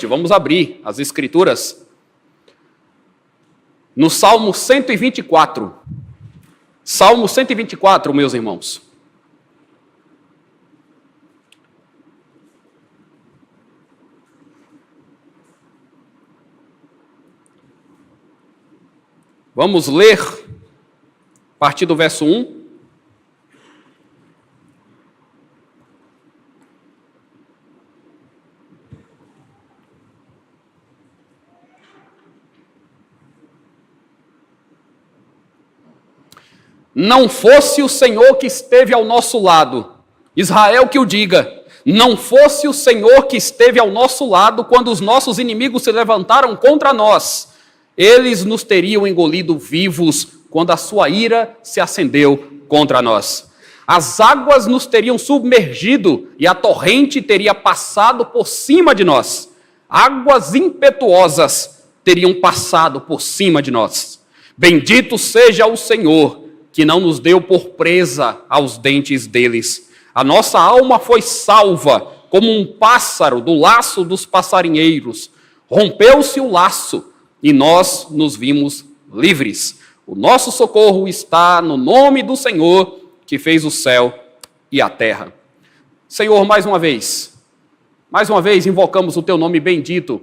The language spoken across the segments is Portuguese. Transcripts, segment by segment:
Vamos abrir as Escrituras no Salmo 124. Salmo 124, meus irmãos. Vamos ler a partir do verso 1. Não fosse o Senhor que esteve ao nosso lado, Israel que o diga, não fosse o Senhor que esteve ao nosso lado quando os nossos inimigos se levantaram contra nós, eles nos teriam engolido vivos quando a sua ira se acendeu contra nós. As águas nos teriam submergido e a torrente teria passado por cima de nós. Águas impetuosas teriam passado por cima de nós. Bendito seja o Senhor, que não nos deu por presa aos dentes deles. A nossa alma foi salva, como um pássaro do laço dos passarinheiros. Rompeu-se o laço, e nós nos vimos livres. O nosso socorro está no nome do Senhor, que fez o céu e a terra. Senhor, mais uma vez invocamos o teu nome bendito,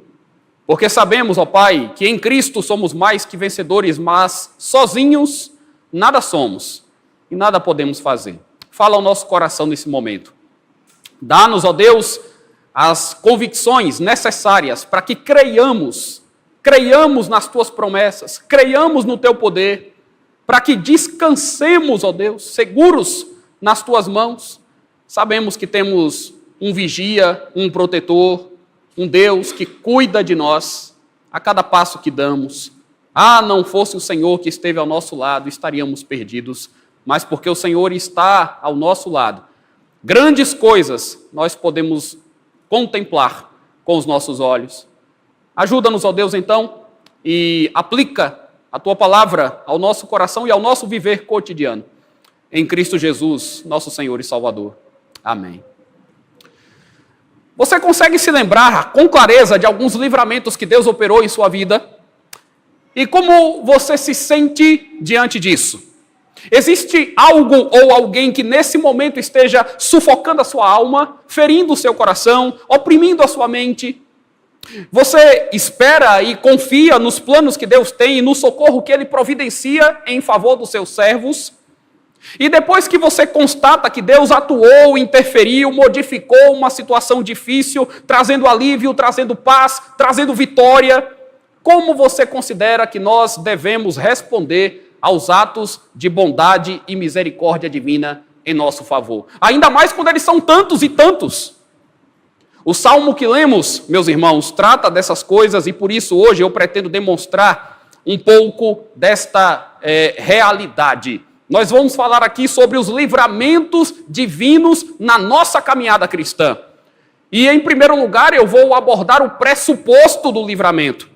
porque sabemos, ó Pai, que em Cristo somos mais que vencedores, mas sozinhos nada somos e nada podemos fazer. Fala ao nosso coração nesse momento. Dá-nos, ó Deus, as convicções necessárias para que creiamos nas tuas promessas, creiamos no teu poder, para que descansemos, ó Deus, seguros nas tuas mãos. Sabemos que temos um vigia, um protetor, um Deus que cuida de nós a cada passo que damos. Não fosse o Senhor que esteve ao nosso lado, estaríamos perdidos, mas porque o Senhor está ao nosso lado, grandes coisas nós podemos contemplar com os nossos olhos. Ajuda-nos, ó Deus, então, e aplica a tua palavra ao nosso coração e ao nosso viver cotidiano. Em Cristo Jesus, nosso Senhor e Salvador. Amém. Você consegue se lembrar com clareza de alguns livramentos que Deus operou em sua vida? E como você se sente diante disso? Existe algo ou alguém que nesse momento esteja sufocando a sua alma, ferindo o seu coração, oprimindo a sua mente? Você espera e confia nos planos que Deus tem e no socorro que Ele providencia em favor dos seus servos? E depois que você constata que Deus atuou, interferiu, modificou uma situação difícil, trazendo alívio, trazendo paz, trazendo vitória, como você considera que nós devemos responder aos atos de bondade e misericórdia divina em nosso favor? Ainda mais quando eles são tantos e tantos. O salmo que lemos, meus irmãos, trata dessas coisas e por isso hoje eu pretendo demonstrar um pouco desta realidade. Nós vamos falar aqui sobre os livramentos divinos na nossa caminhada cristã. E em primeiro lugar eu vou abordar o pressuposto do livramento.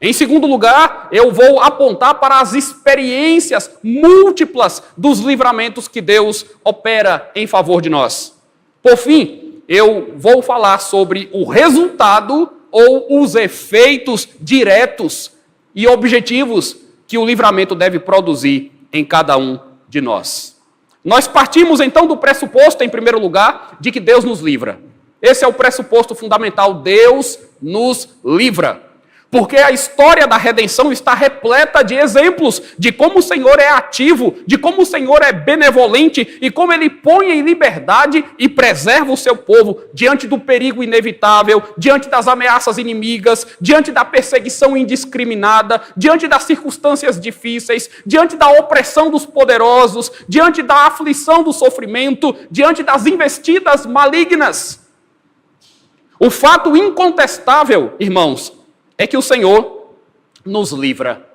Em segundo lugar, eu vou apontar para as experiências múltiplas dos livramentos que Deus opera em favor de nós. Por fim, eu vou falar sobre o resultado ou os efeitos diretos e objetivos que o livramento deve produzir em cada um de nós. Nós partimos então do pressuposto, em primeiro lugar, de que Deus nos livra. Esse é o pressuposto fundamental, Deus nos livra. Porque a história da redenção está repleta de exemplos de como o Senhor é ativo, de como o Senhor é benevolente e como Ele põe em liberdade e preserva o seu povo diante do perigo inevitável, diante das ameaças inimigas, diante da perseguição indiscriminada, diante das circunstâncias difíceis, diante da opressão dos poderosos, diante da aflição do sofrimento, diante das investidas malignas. O fato incontestável, irmãos, é que o Senhor nos livra.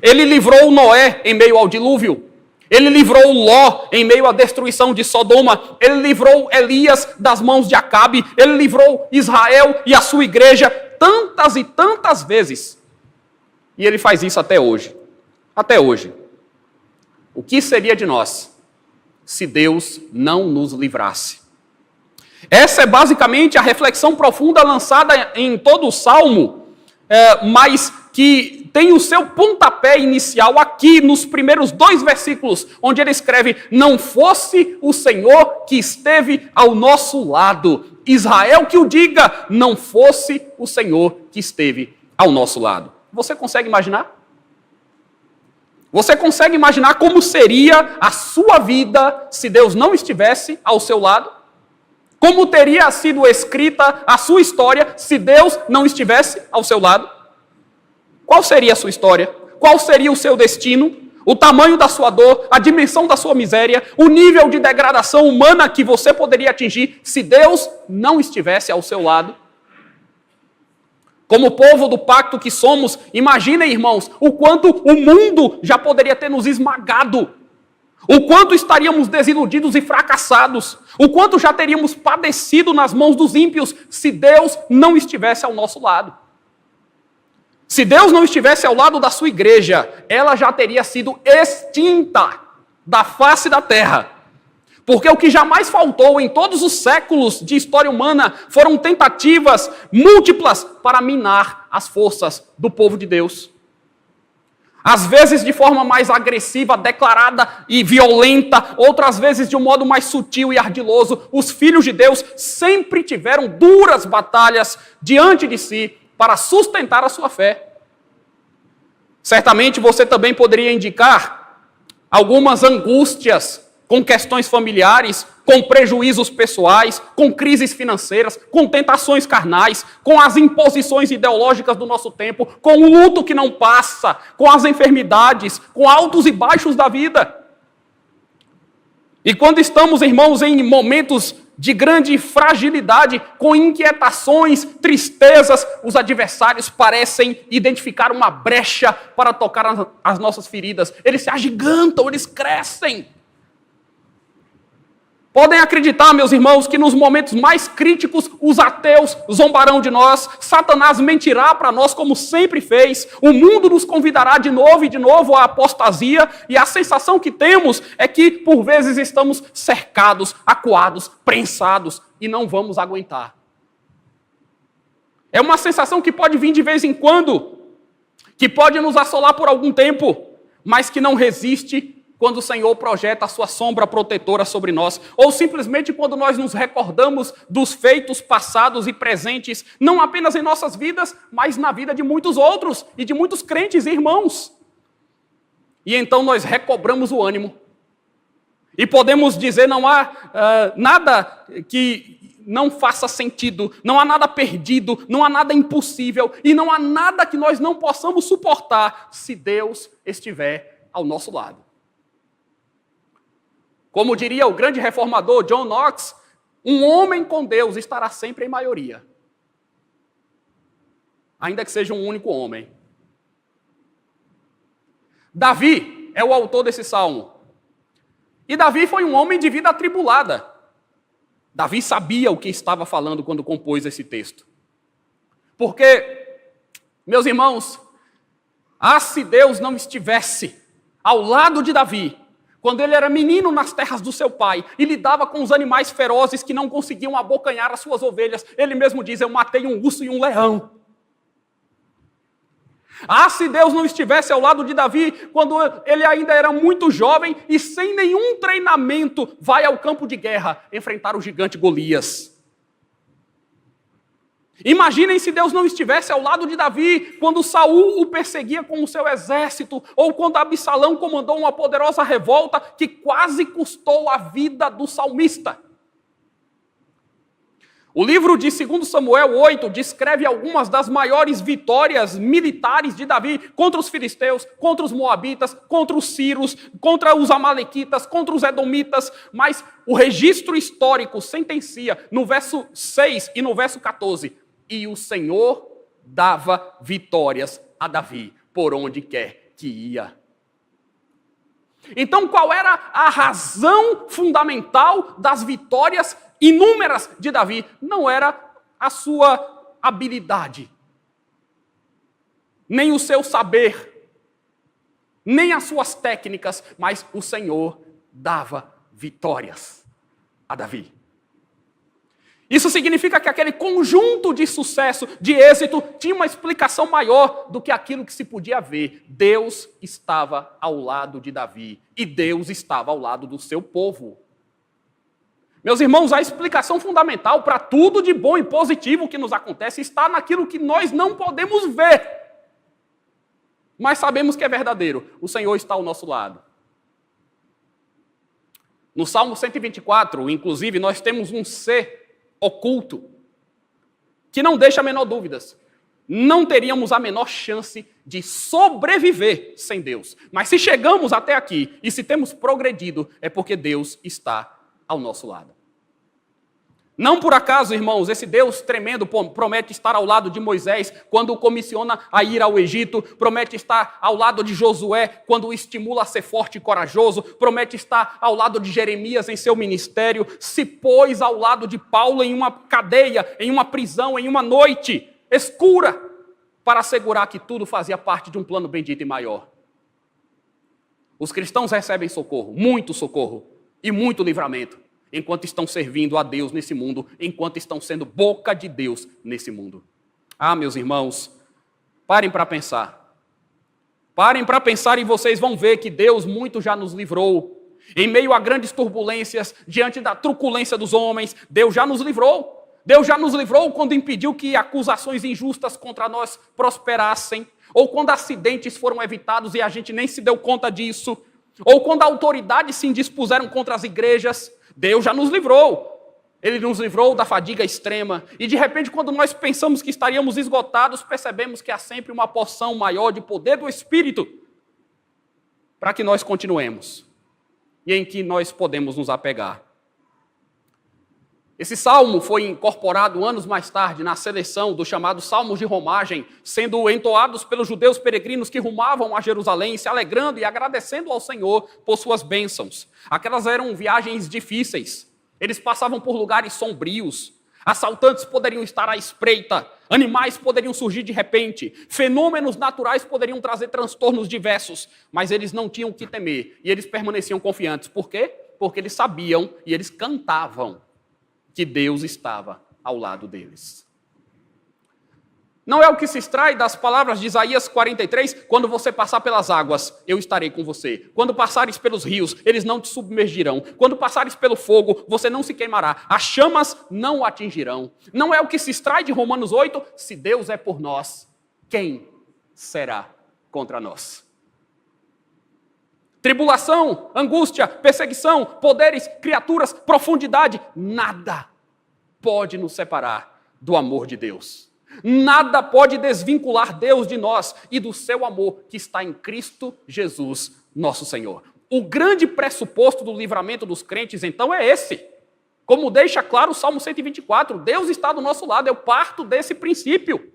Ele livrou Noé em meio ao dilúvio. Ele livrou Ló em meio à destruição de Sodoma. Ele livrou Elias das mãos de Acabe. Ele livrou Israel e a sua igreja tantas e tantas vezes. E ele faz isso até hoje. Até hoje. O que seria de nós se Deus não nos livrasse? Essa é basicamente a reflexão profunda lançada em todo o Salmo, mas que tem o seu pontapé inicial aqui nos primeiros 2 versículos, onde ele escreve: não fosse o Senhor que esteve ao nosso lado. Israel que o diga, não fosse o Senhor que esteve ao nosso lado. Você consegue imaginar? Você consegue imaginar como seria a sua vida se Deus não estivesse ao seu lado? Como teria sido escrita a sua história se Deus não estivesse ao seu lado? Qual seria a sua história? Qual seria o seu destino? O tamanho da sua dor, a dimensão da sua miséria, o nível de degradação humana que você poderia atingir se Deus não estivesse ao seu lado? Como povo do pacto que somos, imaginem, irmãos, o quanto o mundo já poderia ter nos esmagado. O quanto estaríamos desiludidos e fracassados. O quanto já teríamos padecido nas mãos dos ímpios se Deus não estivesse ao nosso lado. Se Deus não estivesse ao lado da sua igreja, ela já teria sido extinta da face da terra. Porque o que jamais faltou em todos os séculos de história humana foram tentativas múltiplas para minar as forças do povo de Deus. Às vezes de forma mais agressiva, declarada e violenta, outras vezes de um modo mais sutil e ardiloso, os filhos de Deus sempre tiveram duras batalhas diante de si para sustentar a sua fé. Certamente você também poderia indicar algumas angústias com questões familiares, com prejuízos pessoais, com crises financeiras, com tentações carnais, com as imposições ideológicas do nosso tempo, com o luto que não passa, com as enfermidades, com altos e baixos da vida. E quando estamos, irmãos, em momentos de grande fragilidade, com inquietações, tristezas, os adversários parecem identificar uma brecha para tocar as nossas feridas. Eles se agigantam, eles crescem. Podem acreditar, meus irmãos, que nos momentos mais críticos, os ateus zombarão de nós, Satanás mentirá para nós como sempre fez, o mundo nos convidará de novo e de novo à apostasia, e a sensação que temos é que, por vezes, estamos cercados, acuados, prensados, e não vamos aguentar. É uma sensação que pode vir de vez em quando, que pode nos assolar por algum tempo, mas que não resiste quando o Senhor projeta a sua sombra protetora sobre nós, ou simplesmente quando nós nos recordamos dos feitos passados e presentes, não apenas em nossas vidas, mas na vida de muitos outros e de muitos crentes e irmãos. E então nós recobramos o ânimo. E podemos dizer, não há nada que não faça sentido, não há nada perdido, não há nada impossível, e não há nada que nós não possamos suportar se Deus estiver ao nosso lado. Como diria o grande reformador John Knox, um homem com Deus estará sempre em maioria. Ainda que seja um único homem. Davi é o autor desse salmo. E Davi foi um homem de vida atribulada. Davi sabia o que estava falando quando compôs esse texto. Porque, meus irmãos, se Deus não estivesse ao lado de Davi, quando ele era menino nas terras do seu pai e lidava com os animais ferozes que não conseguiam abocanhar as suas ovelhas, ele mesmo diz, eu matei um urso e um leão. Se Deus não estivesse ao lado de Davi, quando ele ainda era muito jovem e sem nenhum treinamento, vai ao campo de guerra enfrentar o gigante Golias. Imaginem se Deus não estivesse ao lado de Davi quando Saul o perseguia com o seu exército, ou quando Absalão comandou uma poderosa revolta que quase custou a vida do salmista. O livro de 2 Samuel 8 descreve algumas das maiores vitórias militares de Davi contra os filisteus, contra os moabitas, contra os sírios, contra os amalequitas, contra os edomitas, mas o registro histórico sentencia no verso 6 e no verso 14, e o Senhor dava vitórias a Davi por onde quer que ia. Então, qual era a razão fundamental das vitórias inúmeras de Davi? Não era a sua habilidade, nem o seu saber, nem as suas técnicas, mas o Senhor dava vitórias a Davi. Isso significa que aquele conjunto de sucesso, de êxito, tinha uma explicação maior do que aquilo que se podia ver. Deus estava ao lado de Davi e Deus estava ao lado do seu povo. Meus irmãos, a explicação fundamental para tudo de bom e positivo que nos acontece está naquilo que nós não podemos ver, mas sabemos que é verdadeiro. O Senhor está ao nosso lado. No Salmo 124, inclusive, nós temos um ser oculto, que não deixa a menor dúvidas. Não teríamos a menor chance de sobreviver sem Deus. Mas se chegamos até aqui e se temos progredido, é porque Deus está ao nosso lado. Não por acaso, irmãos, esse Deus tremendo promete estar ao lado de Moisés quando o comissiona a ir ao Egito, promete estar ao lado de Josué quando o estimula a ser forte e corajoso, promete estar ao lado de Jeremias em seu ministério, se pôs ao lado de Paulo em uma cadeia, em uma prisão, em uma noite escura, para assegurar que tudo fazia parte de um plano bendito e maior. Os cristãos recebem socorro e muito livramento, enquanto estão servindo a Deus nesse mundo, enquanto estão sendo boca de Deus nesse mundo. Ah, meus irmãos, parem para pensar. Parem para pensar e vocês vão ver que Deus muito já nos livrou. Em meio a grandes turbulências, diante da truculência dos homens, Deus já nos livrou. Deus já nos livrou quando impediu que acusações injustas contra nós prosperassem, ou quando acidentes foram evitados e a gente nem se deu conta disso, ou quando autoridades se indispuseram contra as igrejas. Deus já nos livrou. Ele nos livrou da fadiga extrema. E de repente, quando nós pensamos que estaríamos esgotados, percebemos que há sempre uma porção maior de poder do Espírito para que nós continuemos e em que nós podemos nos apegar. Esse salmo foi incorporado anos mais tarde na seleção dos chamados salmos de romagem, sendo entoados pelos judeus peregrinos que rumavam a Jerusalém, se alegrando e agradecendo ao Senhor por suas bênçãos. Aquelas eram viagens difíceis, eles passavam por lugares sombrios, assaltantes poderiam estar à espreita, animais poderiam surgir de repente, fenômenos naturais poderiam trazer transtornos diversos, mas eles não tinham o que temer e eles permaneciam confiantes. Por quê? Porque eles sabiam e eles cantavam que Deus estava ao lado deles. Não é o que se extrai das palavras de Isaías 43, quando você passar pelas águas, eu estarei com você. Quando passares pelos rios, eles não te submergirão. Quando passares pelo fogo, você não se queimará. As chamas não o atingirão. Não é o que se extrai de Romanos 8, se Deus é por nós, quem será contra nós? Tribulação, angústia, perseguição, poderes, criaturas, profundidade, nada pode nos separar do amor de Deus. Nada pode desvincular Deus de nós e do seu amor que está em Cristo Jesus, nosso Senhor. O grande pressuposto do livramento dos crentes, então, é esse. Como deixa claro o Salmo 124, Deus está do nosso lado, eu parto desse princípio.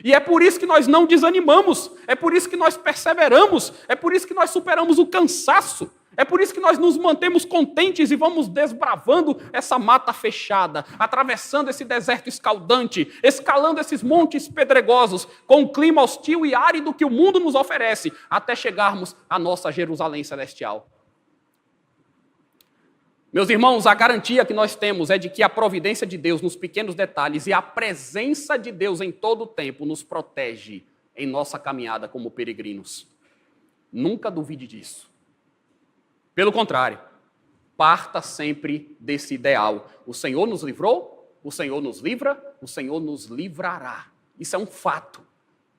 E é por isso que nós não desanimamos, é por isso que nós perseveramos, é por isso que nós superamos o cansaço, é por isso que nós nos mantemos contentes e vamos desbravando essa mata fechada, atravessando esse deserto escaldante, escalando esses montes pedregosos, com o clima hostil e árido que o mundo nos oferece, até chegarmos à nossa Jerusalém celestial. Meus irmãos, a garantia que nós temos é de que a providência de Deus nos pequenos detalhes e a presença de Deus em todo o tempo nos protege em nossa caminhada como peregrinos. Nunca duvide disso. Pelo contrário, parta sempre desse ideal. O Senhor nos livrou, o Senhor nos livra, o Senhor nos livrará. Isso é um fato.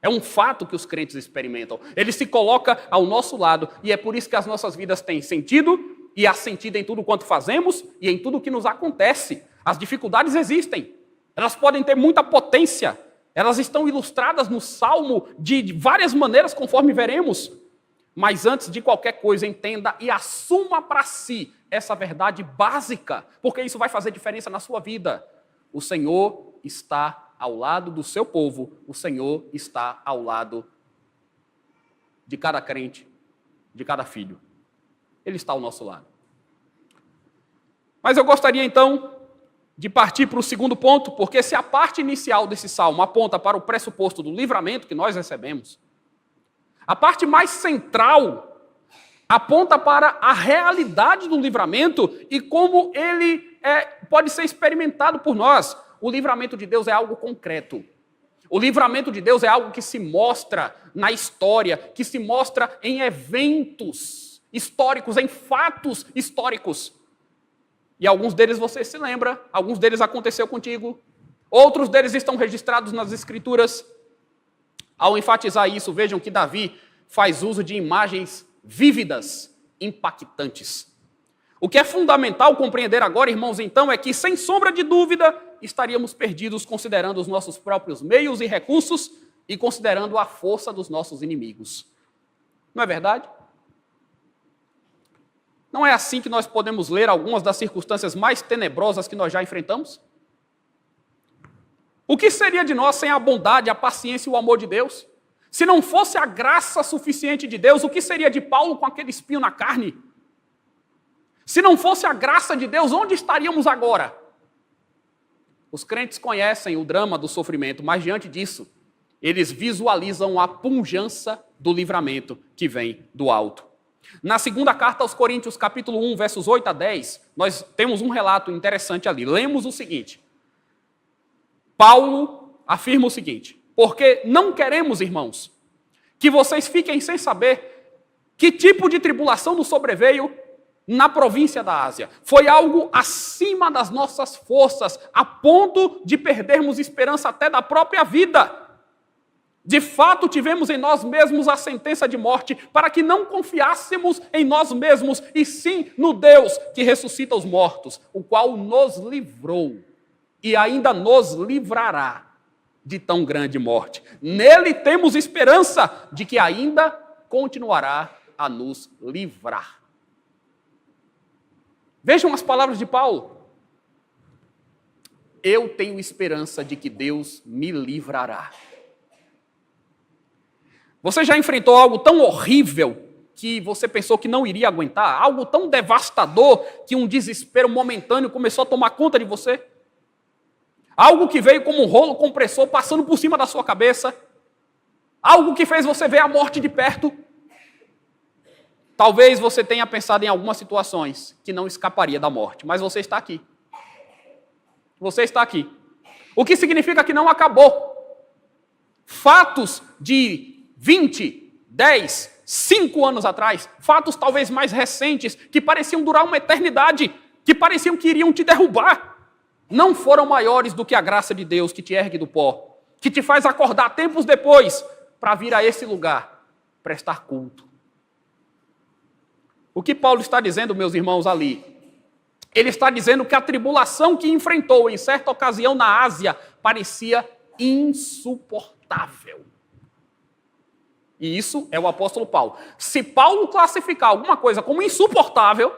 É um fato que os crentes experimentam. Ele se coloca ao nosso lado e é por isso que as nossas vidas têm sentido e há sentido em tudo quanto fazemos e em tudo que nos acontece. As dificuldades existem. Elas podem ter muita potência. Elas estão ilustradas no Salmo de várias maneiras, conforme veremos. Mas antes de qualquer coisa, entenda e assuma para si essa verdade básica, porque isso vai fazer diferença na sua vida. O Senhor está ao lado do seu povo. O Senhor está ao lado de cada crente, de cada filho. Ele está ao nosso lado. Mas eu gostaria, então, de partir para o segundo ponto, porque se a parte inicial desse salmo aponta para o pressuposto do livramento que nós recebemos, a parte mais central aponta para a realidade do livramento e como ele pode ser experimentado por nós. O livramento de Deus é algo concreto. O livramento de Deus é algo que se mostra na história, que se mostra em eventos históricos, em fatos históricos. E alguns deles você se lembra, alguns deles aconteceu contigo, outros deles estão registrados nas Escrituras. Ao enfatizar isso, vejam que Davi faz uso de imagens vívidas, impactantes. O que é fundamental compreender agora, irmãos, então, é que, sem sombra de dúvida, estaríamos perdidos considerando os nossos próprios meios e recursos e considerando a força dos nossos inimigos. Não é verdade? Não é assim que nós podemos ler algumas das circunstâncias mais tenebrosas que nós já enfrentamos? O que seria de nós sem a bondade, a paciência e o amor de Deus? Se não fosse a graça suficiente de Deus, o que seria de Paulo com aquele espinho na carne? Se não fosse a graça de Deus, onde estaríamos agora? Os crentes conhecem o drama do sofrimento, mas diante disso, eles visualizam a pujança do livramento que vem do alto. Na segunda carta aos Coríntios, capítulo 1, versos 8 a 10, nós temos um relato interessante ali. Lemos o seguinte. Paulo afirma o seguinte: porque não queremos, irmãos, que vocês fiquem sem saber que tipo de tribulação nos sobreveio na província da Ásia. Foi algo acima das nossas forças, a ponto de perdermos esperança até da própria vida. De fato, tivemos em nós mesmos a sentença de morte, para que não confiássemos em nós mesmos, e sim no Deus que ressuscita os mortos, o qual nos livrou e ainda nos livrará de tão grande morte. Nele temos esperança de que ainda continuará a nos livrar. Vejam as palavras de Paulo. Eu tenho esperança de que Deus me livrará. Você já enfrentou algo tão horrível que você pensou que não iria aguentar? Algo tão devastador que um desespero momentâneo começou a tomar conta de você? Algo que veio como um rolo compressor passando por cima da sua cabeça? Algo que fez você ver a morte de perto? Talvez você tenha pensado em algumas situações que não escaparia da morte, mas você está aqui. Você está aqui. O que significa que não acabou. Fatos de 20, 10, 5 anos atrás, fatos talvez mais recentes, que pareciam durar uma eternidade, que pareciam que iriam te derrubar, não foram maiores do que a graça de Deus que te ergue do pó, que te faz acordar tempos depois para vir a esse lugar, prestar culto. O que Paulo está dizendo, meus irmãos, ali? Ele está dizendo que a tribulação que enfrentou em certa ocasião na Ásia parecia insuportável. E isso é o apóstolo Paulo. Se Paulo classificar alguma coisa como insuportável,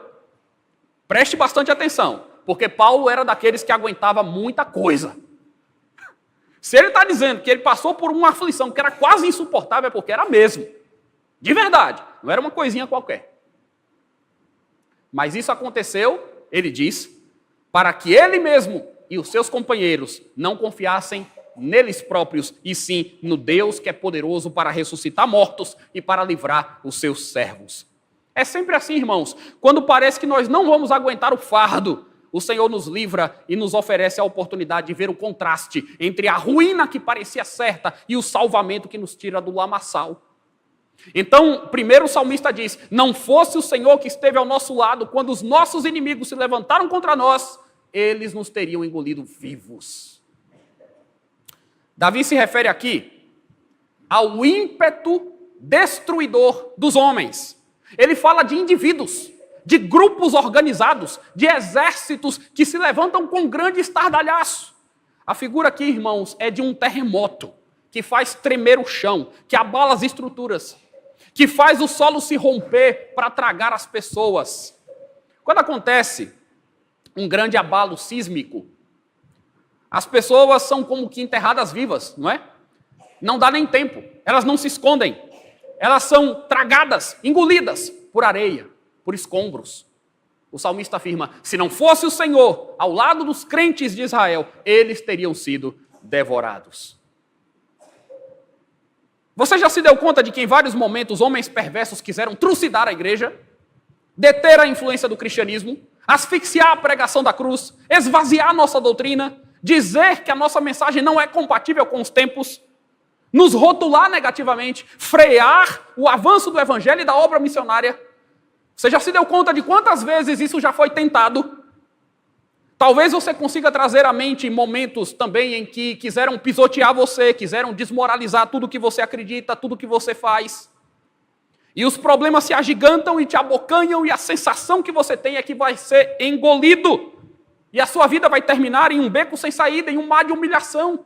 preste bastante atenção, porque Paulo era daqueles que aguentava muita coisa. Se ele está dizendo que ele passou por uma aflição que era quase insuportável, é porque era mesmo. De verdade, não era uma coisinha qualquer. Mas isso aconteceu, ele diz, para que ele mesmo e os seus companheiros não confiassem neles próprios, e sim no Deus que é poderoso para ressuscitar mortos e para livrar os seus servos. É sempre assim, irmãos. Quando parece que nós não vamos aguentar o fardo, o Senhor nos livra e nos oferece a oportunidade de ver o contraste entre a ruína que parecia certa e o salvamento que nos tira do lamaçal. Então, primeiro o salmista diz: não fosse o Senhor que esteve ao nosso lado quando os nossos inimigos se levantaram contra nós, eles nos teriam engolido vivos. Davi se refere aqui ao ímpeto destruidor dos homens. Ele fala de indivíduos, de grupos organizados, de exércitos que se levantam com grande estardalhaço. A figura aqui, irmãos, é de um terremoto que faz tremer o chão, que abala as estruturas, que faz o solo se romper para tragar as pessoas. Quando acontece um grande abalo sísmico, as pessoas são como que enterradas vivas, não é? Não dá nem tempo, elas não se escondem. Elas são tragadas, engolidas por areia, por escombros. O salmista afirma: se não fosse o Senhor ao lado dos crentes de Israel, eles teriam sido devorados. Você já se deu conta de que em vários momentos homens perversos quiseram trucidar a igreja? deter a influência do cristianismo, asfixiar a pregação da cruz, esvaziar a nossa doutrina, dizer que a nossa mensagem não é compatível com os tempos, nos rotular negativamente, frear o avanço do evangelho e da obra missionária. Você já se deu conta de quantas vezes isso já foi tentado? Talvez você consiga trazer à mente momentos também em que quiseram pisotear você, quiseram desmoralizar tudo que você acredita, tudo que você faz. E os problemas se agigantam e te abocanham, e a sensação que você tem é que vai ser engolido. E a sua vida vai terminar em um beco sem saída, em um mar de humilhação.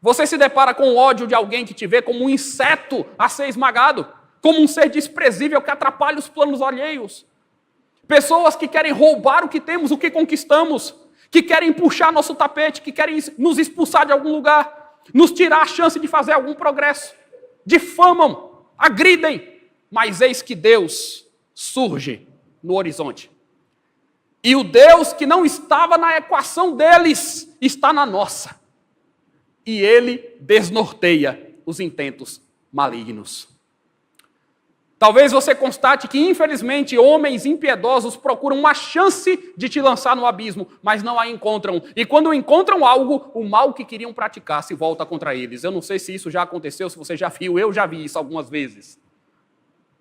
Você se depara com o ódio de alguém que te vê como um inseto a ser esmagado, como um ser desprezível que atrapalha os planos alheios. Pessoas que querem roubar o que temos, o que conquistamos, que querem puxar nosso tapete, que querem nos expulsar de algum lugar, nos tirar a chance de fazer algum progresso. Difamam, agridem, mas eis que Deus surge no horizonte. E o Deus que não estava na equação deles, está na nossa. E Ele desnorteia os intentos malignos. Talvez você constate que, infelizmente, homens impiedosos procuram uma chance de te lançar no abismo, mas não a encontram. E quando encontram algo, o mal que queriam praticar se volta contra eles. Eu não sei se isso já aconteceu, se você já viu, eu já vi isso algumas vezes.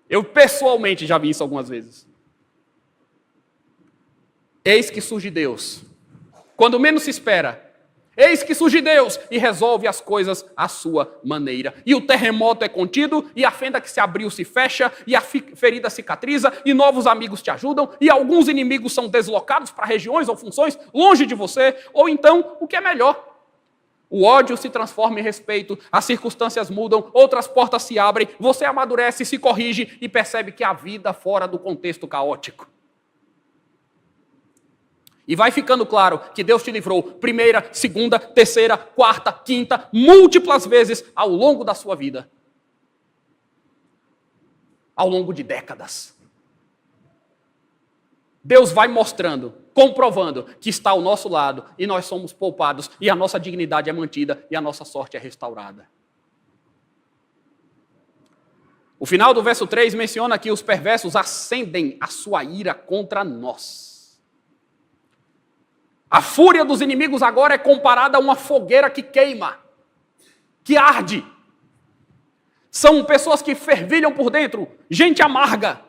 Eu pessoalmente já vi isso algumas vezes. Eis que surge Deus. Quando menos se espera, eis que surge Deus e resolve as coisas à sua maneira. E o terremoto é contido, e a fenda que se abriu se fecha, e a ferida cicatriza, e novos amigos te ajudam, e alguns inimigos são deslocados para regiões ou funções longe de você, ou então, o que é melhor, o ódio se transforma em respeito, as circunstâncias mudam, outras portas se abrem, você amadurece, se corrige e percebe que a vida fora do contexto caótico. E vai ficando claro que Deus te livrou primeira, segunda, terceira, quarta, quinta, múltiplas vezes ao longo da sua vida. Ao longo de décadas. Deus vai mostrando, comprovando que está ao nosso lado e nós somos poupados e a nossa dignidade é mantida e a nossa sorte é restaurada. O final do verso 3 menciona que os perversos acendem a sua ira contra nós. A fúria dos inimigos agora é comparada a uma fogueira que queima, que arde. São pessoas que fervilham por dentro, gente amarga,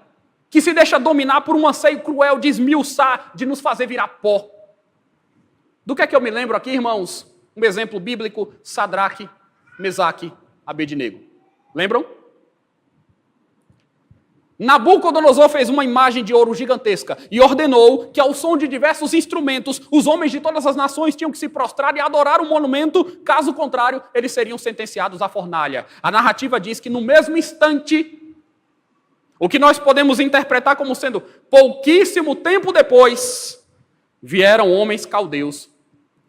que se deixa dominar por um anseio cruel de esmiuçar, de nos fazer virar pó. Do que é que eu me lembro aqui, irmãos? Um exemplo bíblico, Sadraque, Mesaque, Abednego. Lembram? Nabucodonosor fez uma imagem de ouro gigantesca e ordenou que, ao som de diversos instrumentos, os homens de todas as nações tinham que se prostrar e adorar o monumento, caso contrário, eles seriam sentenciados à fornalha. A narrativa diz que, no mesmo instante, o que nós podemos interpretar como sendo pouquíssimo tempo depois, vieram homens caldeus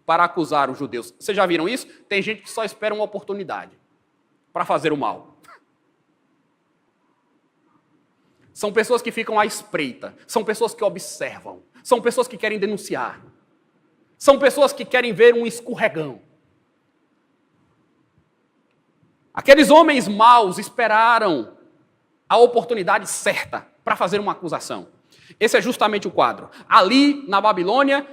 para acusar os judeus. Vocês já viram isso? Tem gente que só espera uma oportunidade para fazer o mal. São pessoas que ficam à espreita, são pessoas que observam, são pessoas que querem denunciar, são pessoas que querem ver um escorregão. Aqueles homens maus esperaram a oportunidade certa para fazer uma acusação. Esse é justamente o quadro. Ali, na Babilônia,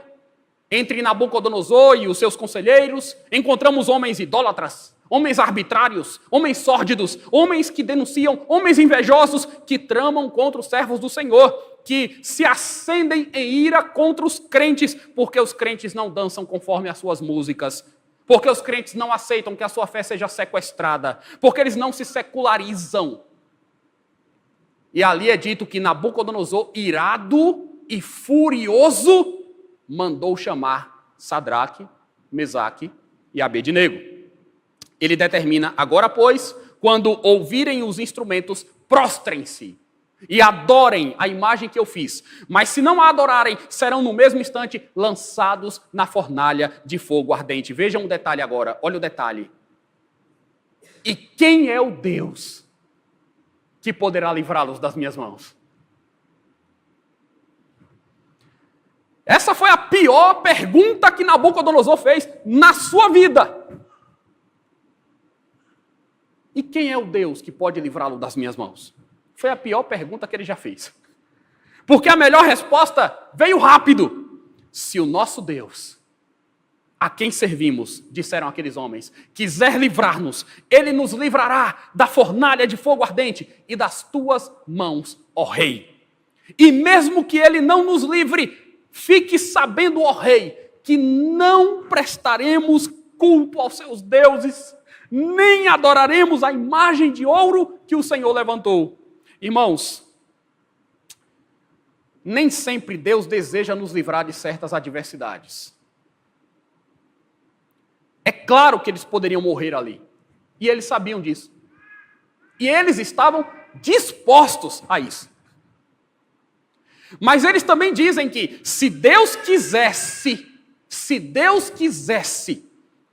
entre Nabucodonosor e os seus conselheiros, encontramos homens idólatras, homens arbitrários, homens sórdidos, homens que denunciam, homens invejosos que tramam contra os servos do Senhor, que se acendem em ira contra os crentes, porque os crentes não dançam conforme as suas músicas, porque os crentes não aceitam que a sua fé seja sequestrada, porque eles não se secularizam. E ali é dito que Nabucodonosor, irado e furioso, mandou chamar Sadraque, Mesaque e Abednego. Ele determina, agora pois, quando ouvirem os instrumentos, prostrem-se e adorem a imagem que eu fiz. Mas se não a adorarem, serão no mesmo instante lançados na fornalha de fogo ardente. Vejam um detalhe agora, olha o detalhe. E quem é o Deus que poderá livrá-los das minhas mãos? Essa foi a pior pergunta que Nabucodonosor fez na sua vida. E quem é o Deus que pode livrá-lo das minhas mãos? Foi a pior pergunta que ele já fez. Porque a melhor resposta veio rápido. Se o nosso Deus, a quem servimos, disseram aqueles homens, quiser livrar-nos, ele nos livrará da fornalha de fogo ardente e das tuas mãos, ó rei. E mesmo que ele não nos livre, fique sabendo, ó rei, que não prestaremos culto aos seus deuses, nem adoraremos a imagem de ouro que o Senhor levantou. Irmãos, nem sempre Deus deseja nos livrar de certas adversidades. É claro que eles poderiam morrer ali. E eles sabiam disso. E eles estavam dispostos a isso. Mas eles também dizem que se Deus quisesse,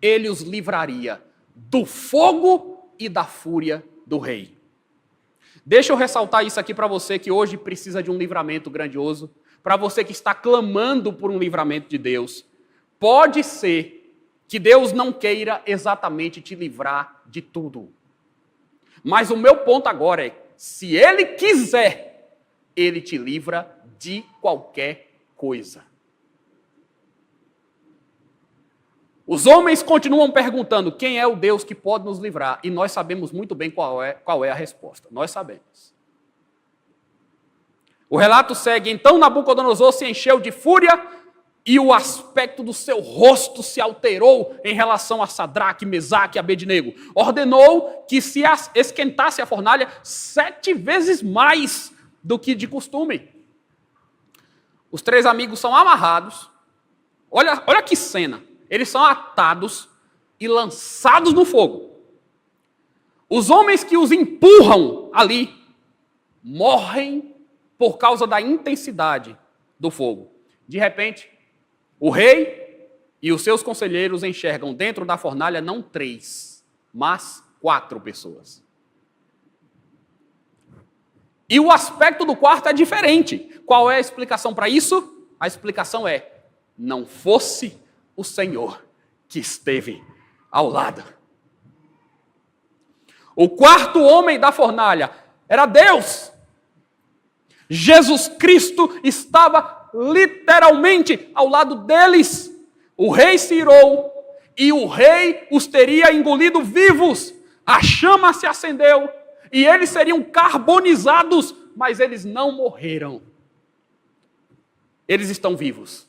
ele os livraria do fogo e da fúria do rei. Deixa eu ressaltar isso aqui para você que hoje precisa de um livramento grandioso, para você que está clamando por um livramento de Deus. Pode ser que Deus não queira exatamente te livrar de tudo. Mas o meu ponto agora é, se Ele quiser, Ele te livra de qualquer coisa. Os homens continuam perguntando quem é o Deus que pode nos livrar, e nós sabemos muito bem qual é a resposta. Nós sabemos. O relato segue, então Nabucodonosor se encheu de fúria e o aspecto do seu rosto se alterou em relação a Sadraque, Mesaque e Abednego. Ordenou que se esquentasse a fornalha 7 vezes mais do que de costume. Os 3 amigos são amarrados. Olha que cena. Eles são atados e lançados no fogo. Os homens que os empurram ali morrem por causa da intensidade do fogo. De repente, o rei e os seus conselheiros enxergam dentro da fornalha não 3, mas 4 pessoas. E o aspecto do quarto é diferente. Qual é a explicação para isso? A explicação é, não fosse o Senhor que esteve ao lado. O quarto homem da fornalha era Deus. Jesus Cristo estava literalmente ao lado deles. O rei se irou e o rei os teria engolido vivos. A chama se acendeu e eles seriam carbonizados, mas eles não morreram. Eles estão vivos,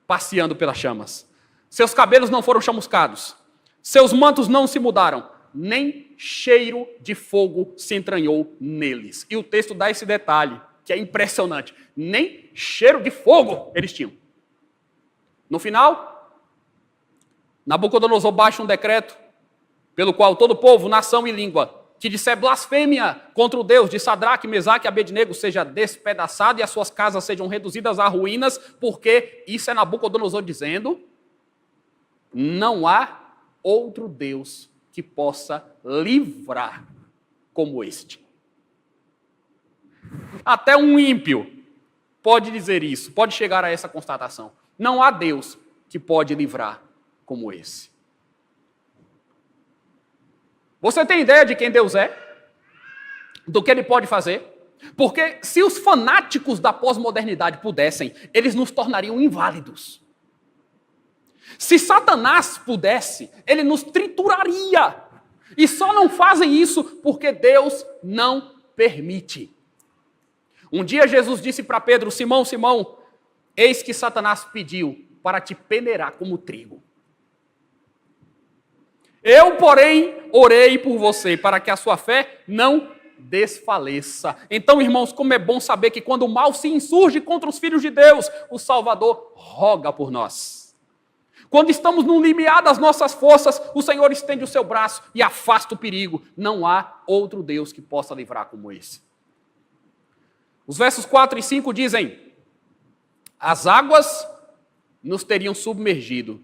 passeando pelas chamas. Seus cabelos não foram chamuscados, seus mantos não se mudaram, nem cheiro de fogo se entranhou neles. E o texto dá esse detalhe, que é impressionante. Nem cheiro de fogo eles tinham. No final, Nabucodonosor baixa um decreto, pelo qual todo povo, nação e língua, que disser blasfêmia contra o Deus de Sadraque, Mesaque e Abednego seja despedaçado e as suas casas sejam reduzidas a ruínas, porque isso é Nabucodonosor dizendo, não há outro Deus que possa livrar como este. Até um ímpio pode dizer isso, pode chegar a essa constatação. Não há Deus que pode livrar como esse. Você tem ideia de quem Deus é? Do que Ele pode fazer? Porque se os fanáticos da pós-modernidade pudessem, eles nos tornariam inválidos. Se Satanás pudesse, ele nos trituraria. E só não fazem isso porque Deus não permite. Um dia Jesus disse para Pedro, Simão, Simão, eis que Satanás pediu para te peneirar como trigo. Eu, porém, orei por você, para que a sua fé não desfaleça. Então, irmãos, como é bom saber que quando o mal se insurge contra os filhos de Deus, o Salvador roga por nós. Quando estamos no limiar das nossas forças, o Senhor estende o seu braço e afasta o perigo. Não há outro Deus que possa livrar como esse. Os versos 4 e 5 dizem, as águas nos teriam submergido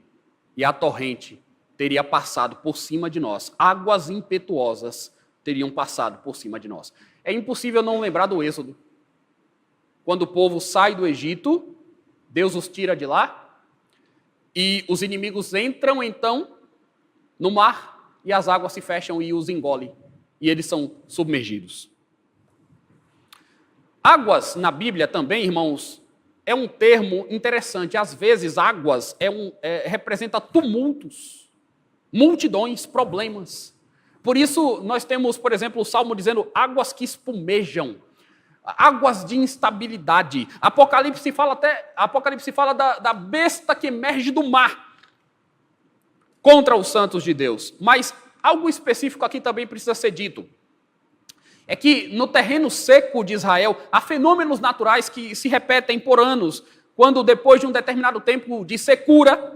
e a torrente teria passado por cima de nós. Águas impetuosas teriam passado por cima de nós. É impossível não lembrar do Êxodo. Quando o povo sai do Egito, Deus os tira de lá, e os inimigos entram, então, no mar, e as águas se fecham e os engolem, e eles são submergidos. Águas na Bíblia também, irmãos, é um termo interessante. Às vezes, águas representa tumultos, multidões, problemas. Por isso, nós temos, por exemplo, o Salmo dizendo águas que espumejam, águas de instabilidade. Apocalipse fala da besta que emerge do mar contra os santos de Deus. Mas algo específico aqui também precisa ser dito. É que no terreno seco de Israel, há fenômenos naturais que se repetem por anos, quando depois de um determinado tempo de secura,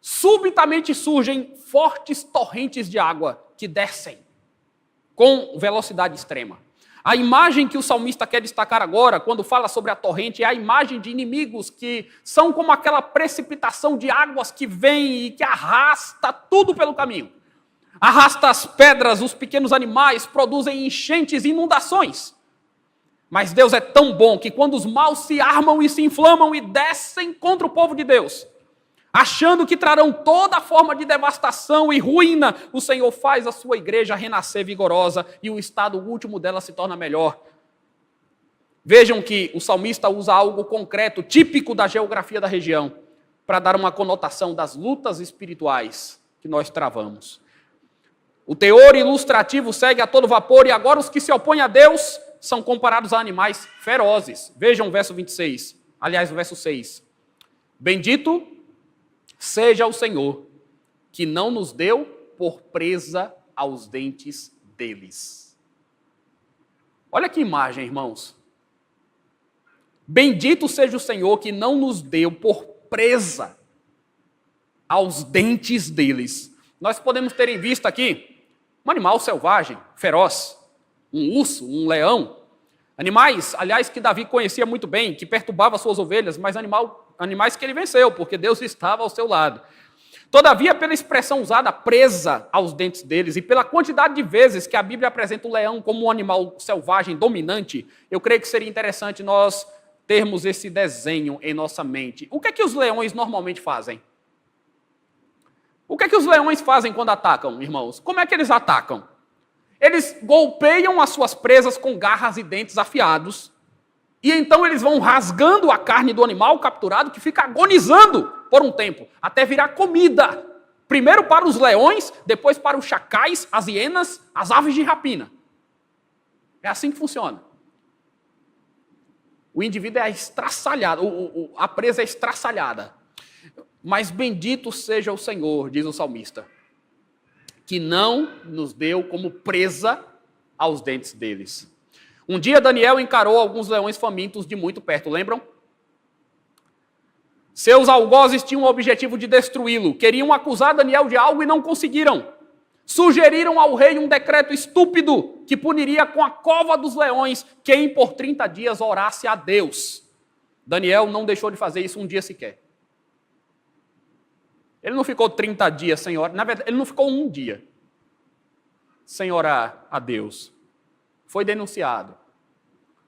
subitamente surgem fortes torrentes de água que descem com velocidade extrema. A imagem que o salmista quer destacar agora, quando fala sobre a torrente, é a imagem de inimigos que são como aquela precipitação de águas que vem e que arrasta tudo pelo caminho. Arrasta as pedras, os pequenos animais, produzem enchentes e inundações. Mas Deus é tão bom que quando os maus se armam e se inflamam e descem contra o povo de Deus, achando que trarão toda forma de devastação e ruína, o Senhor faz a sua igreja renascer vigorosa e o estado último dela se torna melhor. Vejam que o salmista usa algo concreto, típico da geografia da região, para dar uma conotação das lutas espirituais que nós travamos. O teor ilustrativo segue a todo vapor e agora os que se opõem a Deus são comparados a animais ferozes. Vejam o verso 26, aliás, o verso 6. Bendito seja o Senhor, que não nos deu por presa aos dentes deles. Olha que imagem, irmãos. Bendito seja o Senhor, que não nos deu por presa aos dentes deles. Nós podemos ter em vista aqui um animal selvagem, feroz, um urso, um leão. Animais, aliás, que Davi conhecia muito bem, que perturbavam suas ovelhas, mas animais que ele venceu, porque Deus estava ao seu lado. Todavia, pela expressão usada, presa aos dentes deles, e pela quantidade de vezes que a Bíblia apresenta o leão como um animal selvagem, dominante, eu creio que seria interessante nós termos esse desenho em nossa mente. O que é que os leões normalmente fazem? O que é que os leões fazem quando atacam, irmãos? Como é que eles atacam? Eles golpeiam as suas presas com garras e dentes afiados, e então eles vão rasgando a carne do animal capturado, que fica agonizando por um tempo, até virar comida. Primeiro para os leões, depois para os chacais, as hienas, as aves de rapina. É assim que funciona. O indivíduo é estraçalhado, a presa é estraçalhada. Mas bendito seja o Senhor, diz o salmista, que não nos deu como presa aos dentes deles. Um dia Daniel encarou alguns leões famintos de muito perto, lembram? Seus algozes tinham o objetivo de destruí-lo. Queriam acusar Daniel de algo e não conseguiram. Sugeriram ao rei um decreto estúpido que puniria com a cova dos leões quem por 30 dias orasse a Deus. Daniel não deixou de fazer isso um dia sequer. Ele não ficou 30 dias sem orar. Na verdade, ele não ficou um dia sem orar a Deus. Foi denunciado.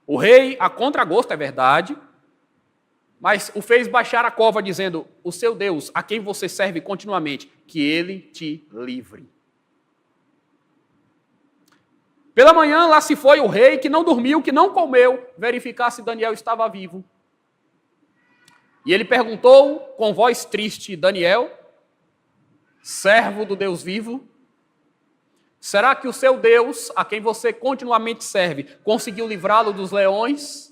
O rei, a contragosto, é verdade, mas o fez baixar a cova dizendo, o seu Deus, a quem você serve continuamente, que ele te livre. Pela manhã, lá se foi o rei, que não dormiu, que não comeu, verificar se Daniel estava vivo. E ele perguntou com voz triste, Daniel, servo do Deus vivo, será que o seu Deus, a quem você continuamente serve, conseguiu livrá-lo dos leões?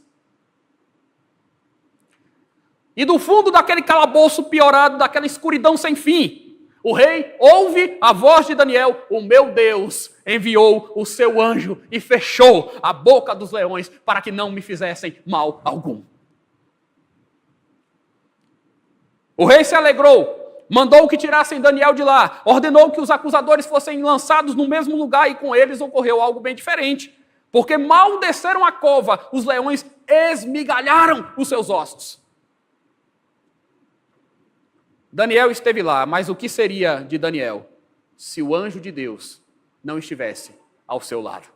E do fundo daquele calabouço piorado, daquela escuridão sem fim, o rei ouve a voz de Daniel, o meu Deus enviou o seu anjo e fechou a boca dos leões para que não me fizessem mal algum. O rei se alegrou, mandou que tirassem Daniel de lá, ordenou que os acusadores fossem lançados no mesmo lugar e com eles ocorreu algo bem diferente. Porque mal desceram a cova, os leões esmigalharam os seus ossos. Daniel esteve lá, mas o que seria de Daniel se o anjo de Deus não estivesse ao seu lado?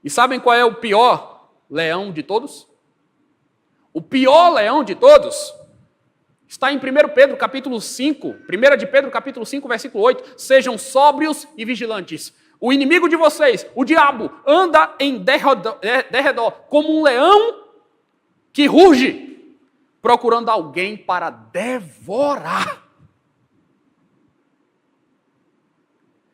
E sabem qual é o pior leão de todos? O pior leão de todos está em 1 Pedro capítulo 5, 1 de Pedro capítulo 5, versículo 8. Sejam sóbrios e vigilantes. O inimigo de vocês, o diabo, anda em derredor como um leão que ruge, procurando alguém para devorar.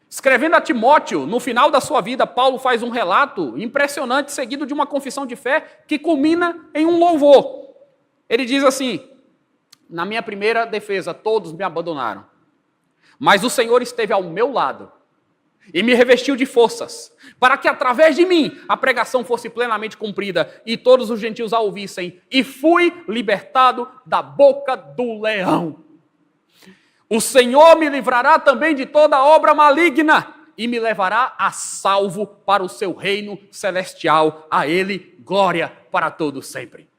Escrevendo a Timóteo, no final da sua vida, Paulo faz um relato impressionante, seguido de uma confissão de fé, que culmina em um louvor. Ele diz assim: na minha primeira defesa, todos me abandonaram, mas o Senhor esteve ao meu lado e me revestiu de forças, para que através de mim a pregação fosse plenamente cumprida e todos os gentios a ouvissem, e fui libertado da boca do leão. O Senhor me livrará também de toda obra maligna e me levará a salvo para o seu reino celestial. A Ele glória para todos sempre.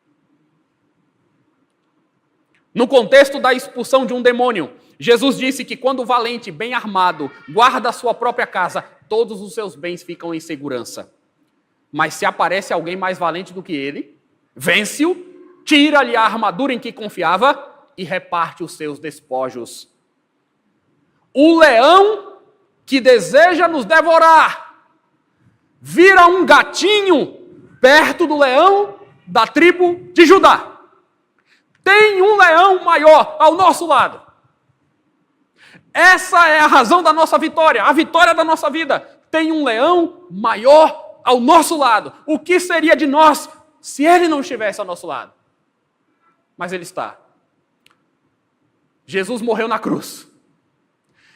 No contexto da expulsão de um demônio, Jesus disse que quando o valente, bem armado, guarda a sua própria casa, todos os seus bens ficam em segurança. Mas se aparece alguém mais valente do que ele, vence-o, tira-lhe a armadura em que confiava e reparte os seus despojos. O leão que deseja nos devorar vira um gatinho perto do leão da tribo de Judá. Tem um leão maior ao nosso lado. Essa é a razão da nossa vitória, a vitória da nossa vida. Tem um leão maior ao nosso lado. O que seria de nós se ele não estivesse ao nosso lado? Mas ele está. Jesus morreu na cruz.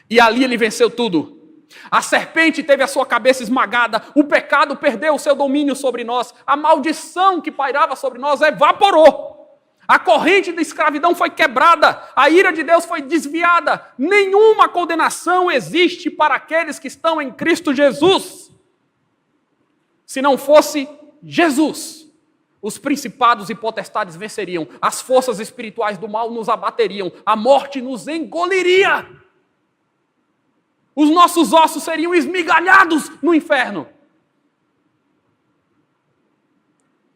E ali ele venceu tudo. A serpente teve a sua cabeça esmagada. O pecado perdeu o seu domínio sobre nós. A maldição que pairava sobre nós evaporou. A corrente da escravidão foi quebrada, a ira de Deus foi desviada. Nenhuma condenação existe para aqueles que estão em Cristo Jesus. Se não fosse Jesus, os principados e potestades venceriam, as forças espirituais do mal nos abateriam, a morte nos engoliria. Os nossos ossos seriam esmigalhados no inferno.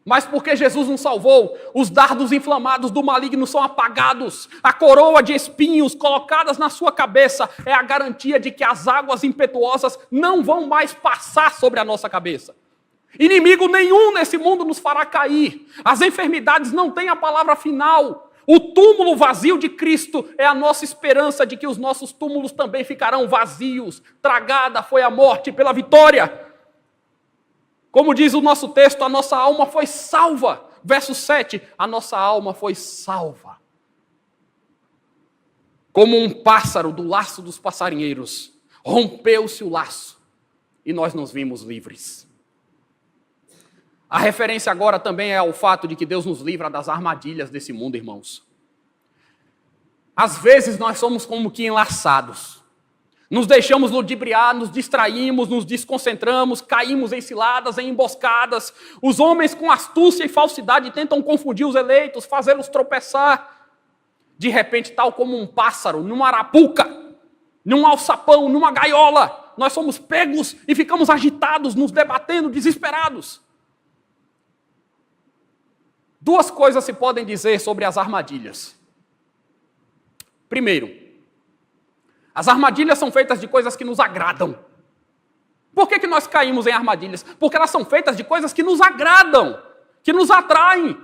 Mas porque Jesus nos salvou, os dardos inflamados do maligno são apagados. A coroa de espinhos colocadas na sua cabeça é a garantia de que as águas impetuosas não vão mais passar sobre a nossa cabeça. Inimigo nenhum nesse mundo nos fará cair. As enfermidades não têm a palavra final. O túmulo vazio de Cristo é a nossa esperança de que os nossos túmulos também ficarão vazios. Tragada foi a morte pela vitória. Como diz o nosso texto, a nossa alma foi salva. Verso 7, a nossa alma foi salva. Como um pássaro do laço dos passarinheiros, rompeu-se o laço e nós nos vimos livres. A referência agora também é ao fato de que Deus nos livra das armadilhas desse mundo, irmãos. Às vezes nós somos como que enlaçados. Nos deixamos ludibriar, nos distraímos, nos desconcentramos, caímos em ciladas, em emboscadas. Os homens com astúcia e falsidade tentam confundir os eleitos, fazê-los tropeçar. De repente, tal como um pássaro, numa arapuca, num alçapão, numa gaiola, nós somos pegos e ficamos agitados, nos debatendo, desesperados. Duas coisas se podem dizer sobre as armadilhas. Primeiro, as armadilhas são feitas de coisas que nos agradam. Por que nós caímos em armadilhas? Porque elas são feitas de coisas que nos agradam, que nos atraem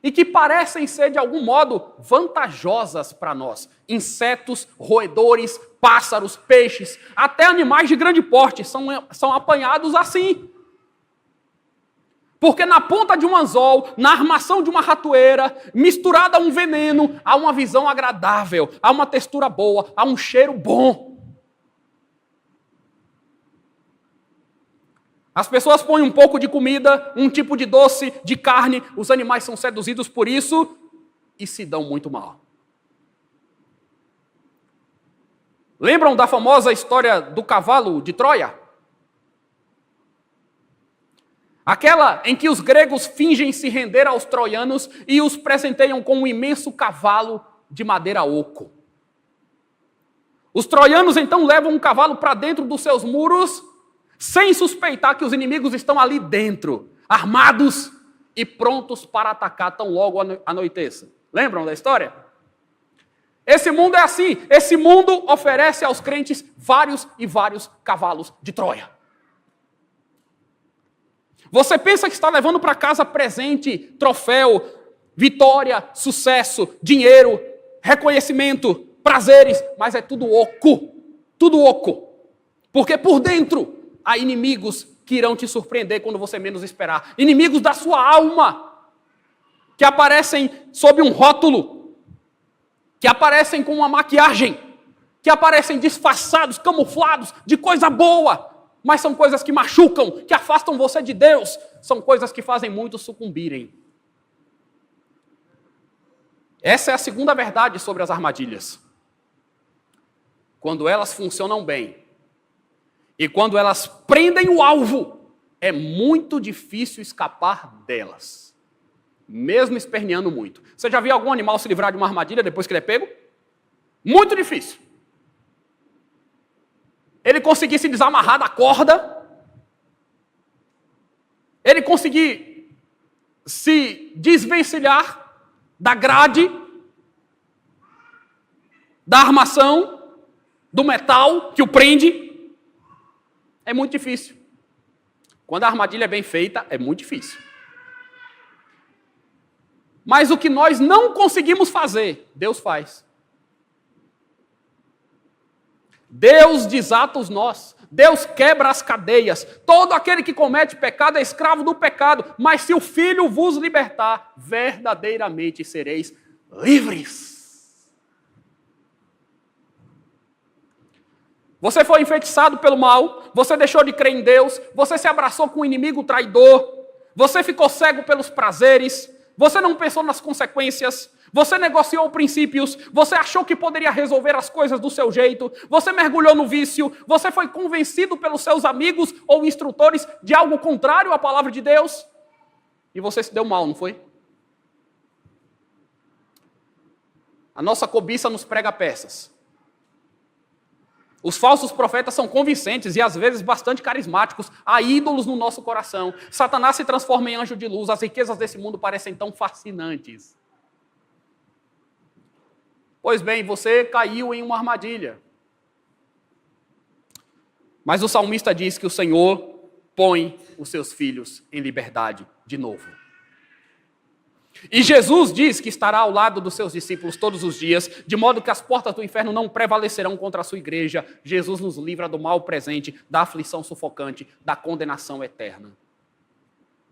e que parecem ser, de algum modo, vantajosas para nós. Insetos, roedores, pássaros, peixes, até animais de grande porte são apanhados assim. Porque na ponta de um anzol, na armação de uma ratoeira, misturada a um veneno, há uma visão agradável, há uma textura boa, há um cheiro bom. As pessoas põem um pouco de comida, um tipo de doce, de carne, os animais são seduzidos por isso e se dão muito mal. Lembram da famosa história do cavalo de Troia? Aquela em que os gregos fingem se render aos troianos e os presenteiam com um imenso cavalo de madeira oco. Os troianos então levam um cavalo para dentro dos seus muros, sem suspeitar que os inimigos estão ali dentro, armados e prontos para atacar tão logo anoiteça. Lembram da história? Esse mundo é assim. Esse mundo oferece aos crentes vários e vários cavalos de Troia. Você pensa que está levando para casa presente, troféu, vitória, sucesso, dinheiro, reconhecimento, prazeres, mas é tudo oco. Tudo oco. Porque por dentro há inimigos que irão te surpreender quando você menos esperar. Inimigos da sua alma, que aparecem sob um rótulo, que aparecem com uma maquiagem, que aparecem disfarçados, camuflados de coisa boa, mas são coisas que machucam, que afastam você de Deus, são coisas que fazem muitos sucumbirem. Essa é a segunda verdade sobre as armadilhas. Quando elas funcionam bem, e quando elas prendem o alvo, é muito difícil escapar delas, mesmo esperneando muito. Você já viu algum animal se livrar de uma armadilha depois que ele é pego? Muito difícil. Ele conseguir se desamarrar da corda, ele conseguir se desvencilhar da grade, da armação, do metal que o prende, é muito difícil. Quando a armadilha é bem feita, é muito difícil. Mas o que nós não conseguimos fazer, Deus faz. Deus desata os nós. Deus quebra as cadeias. Todo aquele que comete pecado é escravo do pecado. Mas se o Filho vos libertar, verdadeiramente sereis livres. Você foi enfeitiçado pelo mal, você deixou de crer em Deus, você se abraçou com um inimigo traidor, você ficou cego pelos prazeres, você não pensou nas consequências, você negociou princípios, você achou que poderia resolver as coisas do seu jeito, você mergulhou no vício, você foi convencido pelos seus amigos ou instrutores de algo contrário à palavra de Deus, e você se deu mal, não foi? A nossa cobiça nos prega peças. Os falsos profetas são convincentes e às vezes bastante carismáticos. Há ídolos no nosso coração. Satanás se transforma em anjo de luz. As riquezas desse mundo parecem tão fascinantes. Pois bem, você caiu em uma armadilha. Mas o salmista diz que o Senhor põe os seus filhos em liberdade de novo. E Jesus diz que estará ao lado dos seus discípulos todos os dias, de modo que as portas do inferno não prevalecerão contra a sua igreja. Jesus nos livra do mal presente, da aflição sufocante, da condenação eterna.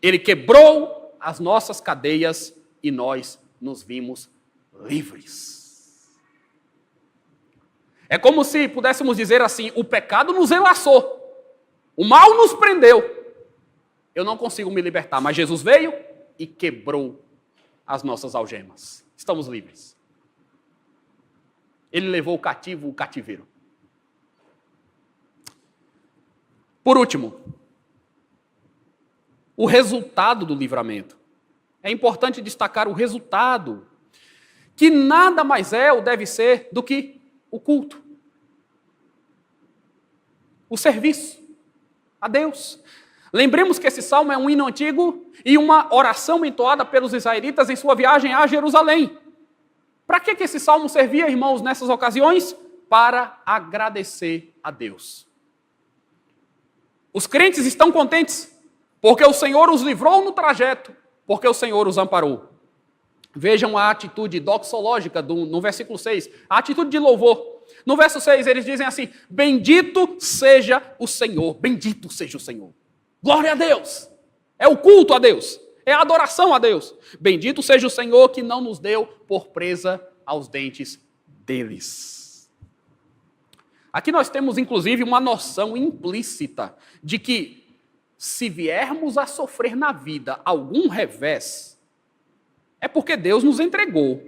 Ele quebrou as nossas cadeias e nós nos vimos livres. É como se pudéssemos dizer assim: o pecado nos enlaçou, o mal nos prendeu. Eu não consigo me libertar, mas Jesus veio e quebrou as nossas algemas. Estamos livres. Ele levou o cativo o cativeiro. Por último, o resultado do livramento. É importante destacar o resultado, que nada mais é ou deve ser do que o culto, o serviço a Deus. Lembremos que esse salmo é um hino antigo e uma oração entoada pelos israelitas em sua viagem a Jerusalém. Para que esse salmo servia, irmãos, nessas ocasiões? Para agradecer a Deus. Os crentes estão contentes porque o Senhor os livrou no trajeto, porque o Senhor os amparou. Vejam a atitude doxológica no versículo 6, a atitude de louvor. No verso 6 eles dizem assim: bendito seja o Senhor, bendito seja o Senhor. Glória a Deus, é o culto a Deus, é a adoração a Deus. Bendito seja o Senhor que não nos deu por presa aos dentes deles. Aqui nós temos inclusive uma noção implícita de que se viermos a sofrer na vida algum revés, é porque Deus nos entregou.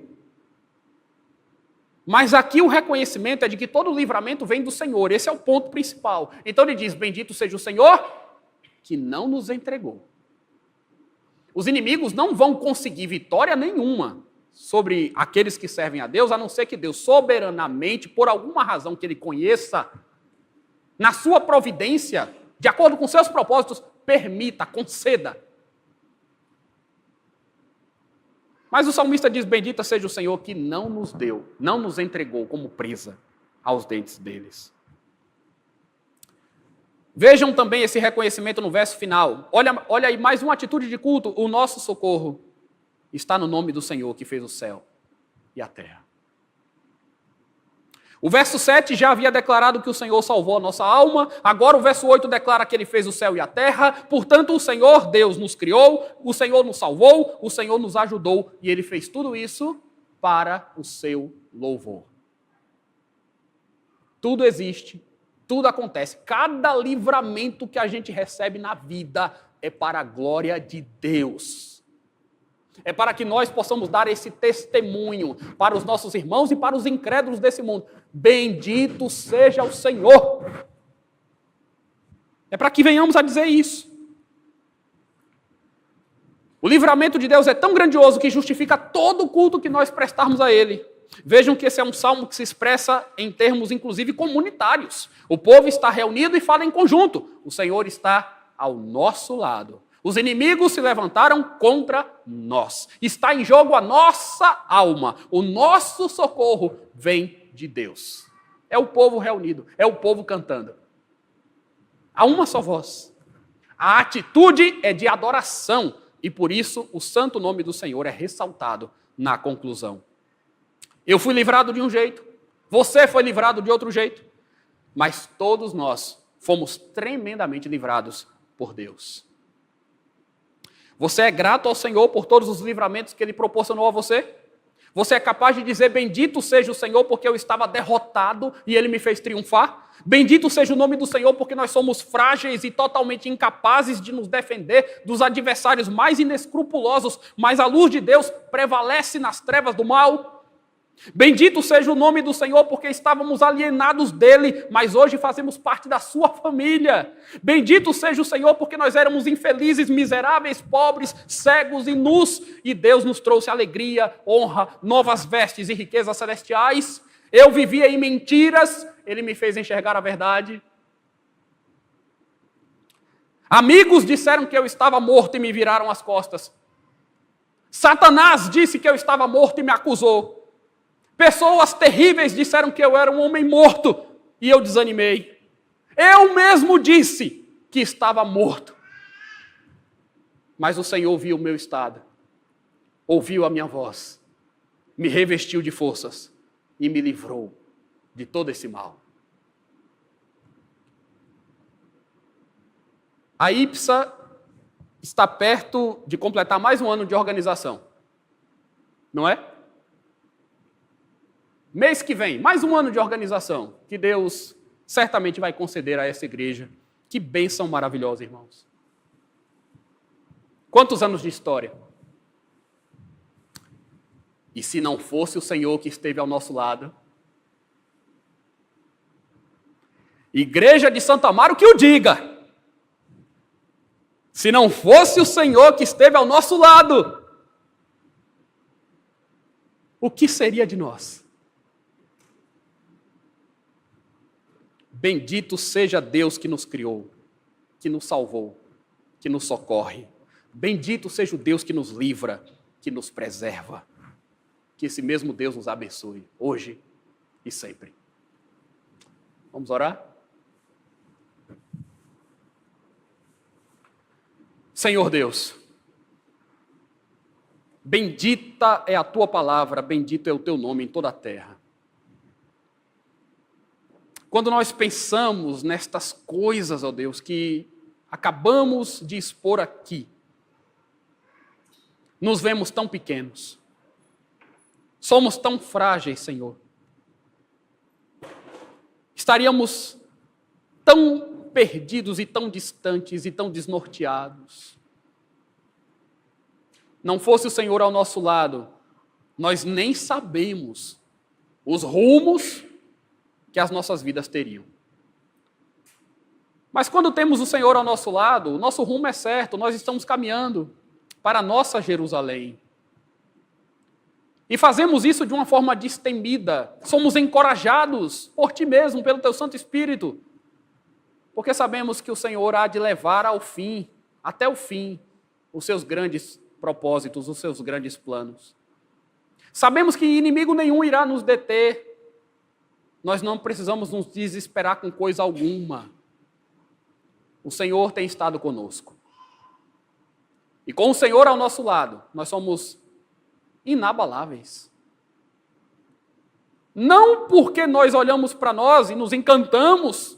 Mas aqui o reconhecimento é de que todo livramento vem do Senhor, esse é o ponto principal. Então ele diz: bendito seja o Senhor que não nos entregou. Os inimigos não vão conseguir vitória nenhuma sobre aqueles que servem a Deus, a não ser que Deus soberanamente, por alguma razão que Ele conheça, na sua providência, de acordo com seus propósitos, permita, conceda. Mas o salmista diz: bendito seja o Senhor que não nos deu, não nos entregou como presa aos dentes deles. Vejam também esse reconhecimento no verso final. Olha aí mais uma atitude de culto. O nosso socorro está no nome do Senhor que fez o céu e a terra. O verso 7 já havia declarado que o Senhor salvou a nossa alma. Agora o verso 8 declara que Ele fez o céu e a terra. Portanto, o Senhor, Deus, nos criou, o Senhor nos salvou, o Senhor nos ajudou. E Ele fez tudo isso para o seu louvor. Tudo existe, tudo acontece. Cada livramento que a gente recebe na vida é para a glória de Deus. É para que nós possamos dar esse testemunho para os nossos irmãos e para os incrédulos desse mundo. Bendito seja o Senhor. É para que venhamos a dizer isso. O livramento de Deus é tão grandioso que justifica todo o culto que nós prestarmos a Ele. Vejam que esse é um salmo que se expressa em termos, inclusive, comunitários. O povo está reunido e fala em conjunto. O Senhor está ao nosso lado. Os inimigos se levantaram contra nós. Está em jogo a nossa alma. O nosso socorro vem de Deus. É o povo reunido, é o povo cantando. Há uma só voz. A atitude é de adoração e por isso o santo nome do Senhor é ressaltado na conclusão. Eu fui livrado de um jeito, você foi livrado de outro jeito, mas todos nós fomos tremendamente livrados por Deus. Você é grato ao Senhor por todos os livramentos que Ele proporcionou a você? Você é capaz de dizer: bendito seja o Senhor porque eu estava derrotado e Ele me fez triunfar? Bendito seja o nome do Senhor porque nós somos frágeis e totalmente incapazes de nos defender dos adversários mais inescrupulosos, mas a luz de Deus prevalece nas trevas do mal? Bendito seja o nome do Senhor, porque estávamos alienados dele, mas hoje fazemos parte da sua família. Bendito seja o Senhor, porque nós éramos infelizes, miseráveis, pobres, cegos e nus, e Deus nos trouxe alegria, honra, novas vestes e riquezas celestiais. Eu vivia em mentiras, Ele me fez enxergar a verdade. Amigos disseram que eu estava morto e me viraram as costas. Satanás disse que eu estava morto e me acusou. Pessoas terríveis disseram que eu era um homem morto e eu desanimei. Eu mesmo disse que estava morto. Mas o Senhor viu o meu estado, ouviu a minha voz, me revestiu de forças e me livrou de todo esse mal. A IPSA está perto de completar mais um ano de organização, não é? Mês que vem, mais um ano de organização, que Deus certamente vai conceder a essa igreja. Que bênção maravilhosa, irmãos. Quantos anos de história? E se não fosse o Senhor que esteve ao nosso lado? Igreja de Santo Amaro que o diga. Se não fosse o Senhor que esteve ao nosso lado, o que seria de nós? Bendito seja Deus que nos criou, que nos salvou, que nos socorre. Bendito seja o Deus que nos livra, que nos preserva. Que esse mesmo Deus nos abençoe, hoje e sempre. Vamos orar? Senhor Deus, bendita é a Tua palavra, bendito é o Teu nome em toda a terra. Quando nós pensamos nestas coisas, ó Deus, que acabamos de expor aqui, nos vemos tão pequenos, somos tão frágeis, Senhor. Estaríamos tão perdidos e tão distantes e tão desnorteados. Não fosse o Senhor ao nosso lado, nós nem sabemos os rumos que as nossas vidas teriam. Mas quando temos o Senhor ao nosso lado, o nosso rumo é certo, nós estamos caminhando para a nossa Jerusalém. E fazemos isso de uma forma destemida, somos encorajados por Ti mesmo, pelo Teu Santo Espírito, porque sabemos que o Senhor há de levar ao fim, até o fim, os Seus grandes propósitos, os seus grandes planos. Sabemos que inimigo nenhum irá nos deter. Nós não precisamos nos desesperar com coisa alguma. O Senhor tem estado conosco. E com o Senhor ao nosso lado, nós somos inabaláveis. Não porque nós olhamos para nós e nos encantamos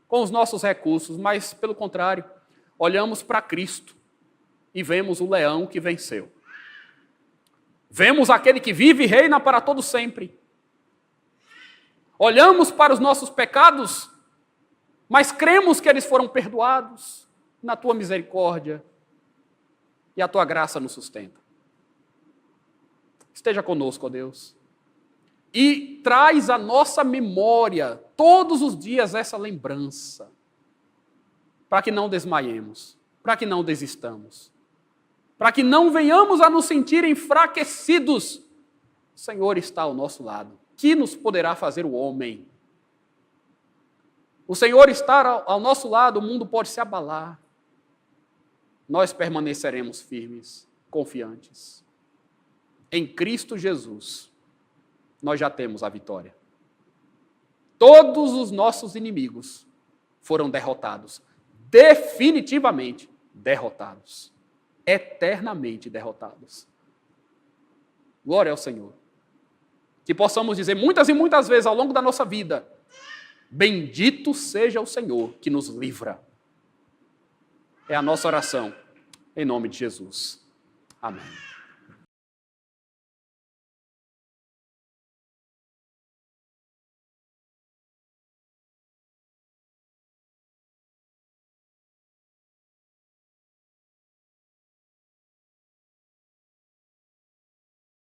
com os nossos recursos, mas, pelo contrário, olhamos para Cristo e vemos o leão que venceu. Vemos aquele que vive e reina para todo sempre. Olhamos para os nossos pecados, mas cremos que eles foram perdoados na tua misericórdia e a tua graça nos sustenta. Esteja conosco, ó Deus, e traz à nossa memória todos os dias essa lembrança, para que não desmaiemos, para que não desistamos, para que não venhamos a nos sentir enfraquecidos. O Senhor está ao nosso lado. Que nos poderá fazer o homem? O Senhor está ao nosso lado, o mundo pode se abalar. Nós permaneceremos firmes, confiantes. Em Cristo Jesus, nós já temos a vitória. Todos os nossos inimigos foram derrotados. Definitivamente derrotados. Eternamente derrotados. Glória ao Senhor. Que possamos dizer muitas e muitas vezes ao longo da nossa vida: bendito seja o Senhor que nos livra. É a nossa oração, em nome de Jesus. Amém.